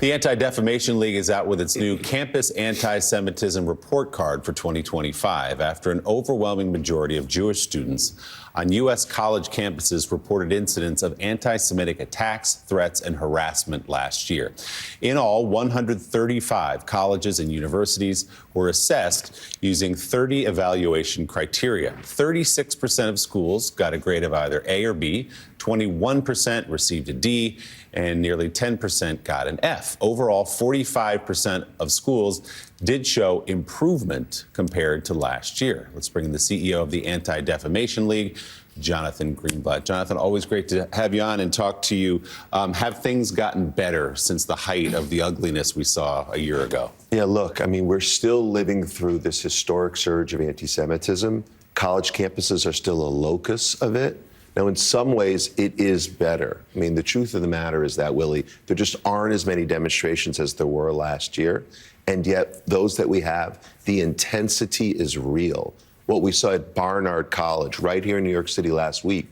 The Anti-Defamation League is out with its new Campus Anti-Semitism report card for 2025 after an overwhelming majority of Jewish students on U.S. college campuses reported incidents of anti-Semitic attacks, threats, and harassment last year. In all, 135 colleges and universities were assessed using 30 evaluation criteria. 36% of schools got a grade of either A or B, 21% received a D, and nearly 10% got an F. Overall, 45% of schools did show improvement compared to last year. Let's bring in the CEO of the Anti-Defamation League, Jonathan Greenblatt. Jonathan, always great to have you on and talk to you. Have things gotten better since the height of the ugliness we saw a year ago? Yeah, look, I mean, we're still living through this historic surge of anti-Semitism. College campuses are still a locus of it. Now, in some ways, it is better. I mean, the truth of the matter is that, Willie, there just aren't as many demonstrations as there were last year. And yet, those that we have, the intensity is real. What we saw at Barnard College right here in New York City last week,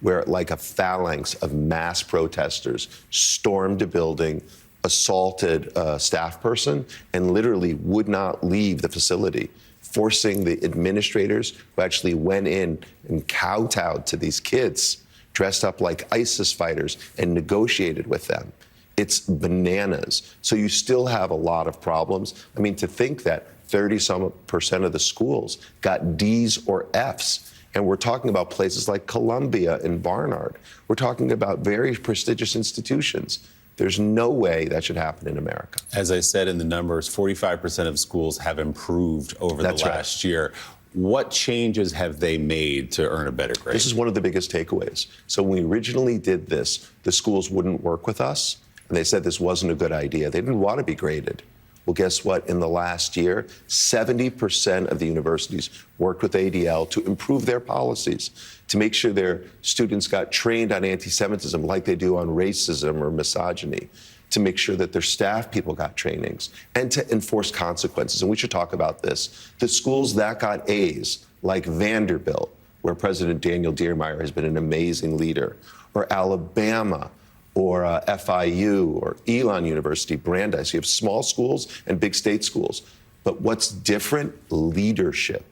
where like a phalanx of mass protesters stormed a building, assaulted a staff person, and literally would not leave the facility, forcing the administrators who actually went in and kowtowed to these kids, dressed up like ISIS fighters, and negotiated with them. It's bananas. So you still have a lot of problems. I mean, to think that 30-some% of the schools got D's or F's, and we're talking about places like Columbia and Barnard. We're talking about very prestigious institutions. There's no way that should happen in America. As I said in the numbers, 45% of schools have improved over the last year. What changes have they made to earn a better grade? This is one of the biggest takeaways. So when we originally did this, the schools wouldn't work with us, and they said this wasn't a good idea. They didn't want to be graded. Well, guess what? In the last year, 70% of the universities worked with ADL to improve their policies, to make sure their students got trained on anti-Semitism like they do on racism or misogyny, to make sure that their staff people got trainings, and to enforce consequences. And we should talk about this. The schools that got A's, like Vanderbilt, where President Daniel Diermeyer has been an amazing leader, or Alabama, or FIU, or Elon University, Brandeis. You have small schools and big state schools. But what's different? Leadership.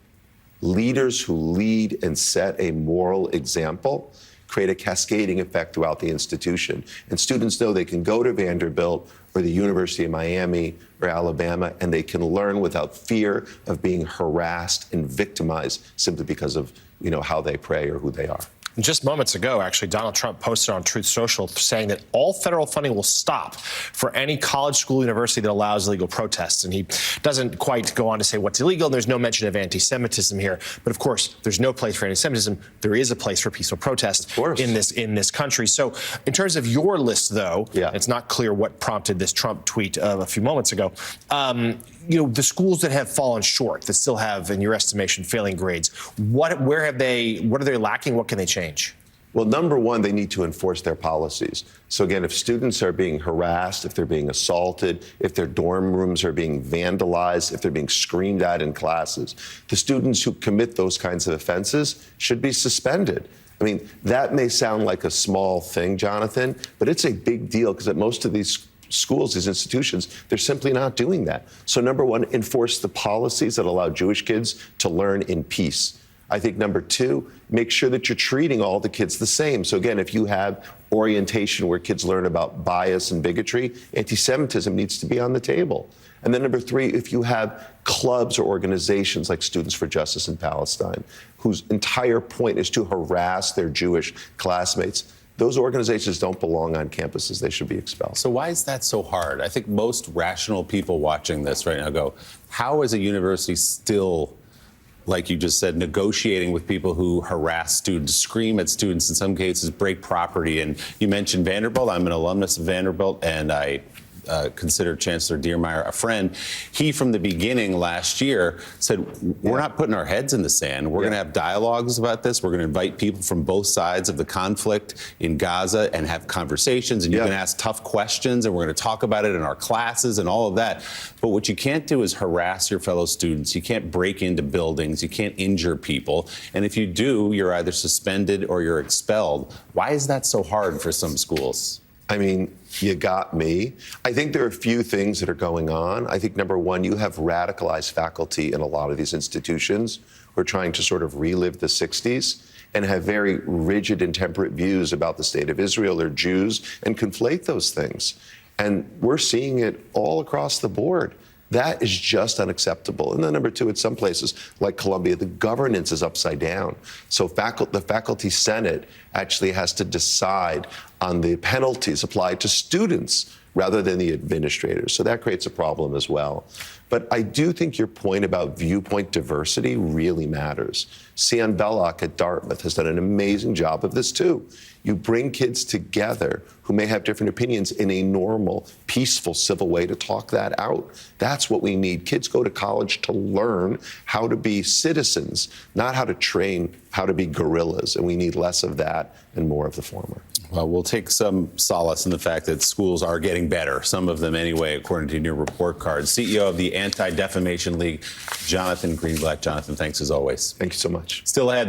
Leaders who lead and set a moral example create a cascading effect throughout the institution. And students know they can go to Vanderbilt or the University of Miami or Alabama, and they can learn without fear of being harassed and victimized simply because of, how they pray or who they are. Just moments ago, actually, Donald Trump posted on Truth Social saying that all federal funding will stop for any college, school, university that allows illegal protests. And he doesn't quite go on to say what's illegal. There's no mention of anti-Semitism here. But of course, there's no place for anti-Semitism. There is a place for peaceful protest in this country. So in terms of your list, though, it's not clear what prompted this Trump tweet a few moments ago. The schools that have fallen short, that still have, in your estimation, failing grades, what are they lacking? What can they change? Well, number one, they need to enforce their policies. So again, if students are being harassed, if they're being assaulted, if their dorm rooms are being vandalized, if they're being screamed at in classes, the students who commit those kinds of offenses should be suspended. I mean, that may sound like a small thing, Jonathan, but it's a big deal because at most of these schools, these institutions, they're simply not doing that. So number one, enforce the policies that allow Jewish kids to learn in peace. I think number two, make sure that you're treating all the kids the same. So again, if you have orientation where kids learn about bias and bigotry, anti-Semitism needs to be on the table. And then number three, if you have clubs or organizations like Students for Justice in Palestine, whose entire point is to harass their Jewish classmates, those organizations don't belong on campuses. They should be expelled. So why is that so hard? I think most rational people watching this right now go, how is a university still, like you just said, negotiating with people who harass students, scream at students, in some cases break property? And you mentioned Vanderbilt. I'm an alumnus of Vanderbilt, and I consider Chancellor Diermeyer a friend. He, from the beginning last year, said, we're not putting our heads in the sand. We're going to have dialogues about this. We're going to invite people from both sides of the conflict in Gaza and have conversations, and you can ask tough questions, and we're going to talk about it in our classes and all of that. But what you can't do is harass your fellow students. You can't break into buildings. You can't injure people. And if you do, you're either suspended or you're expelled. Why is that so hard for some schools? I mean, you got me. I think there are a few things that are going on. I think, number one, you have radicalized faculty in a lot of these institutions who are trying to sort of relive the 60s and have very rigid and temperate views about the state of Israel or Jews and conflate those things. And we're seeing it all across the board. That is just unacceptable. And then number two, at some places like Columbia, the governance is upside down. So the faculty senate actually has to decide on the penalties applied to students rather than the administrators. So that creates a problem as well. But I do think your point about viewpoint diversity really matters. Sian Belloc at Dartmouth has done an amazing job of this too. You bring kids together who may have different opinions in a normal, peaceful, civil way to talk that out. That's what we need. Kids go to college to learn how to be citizens, not how to train how to be guerrillas. And we need less of that and more of the former. Well, we'll take some solace in the fact that schools are getting better, some of them anyway, according to your report card. CEO of the Anti-Defamation League, Jonathan Greenblatt. Jonathan, thanks as always. Thank you so much. Still ahead.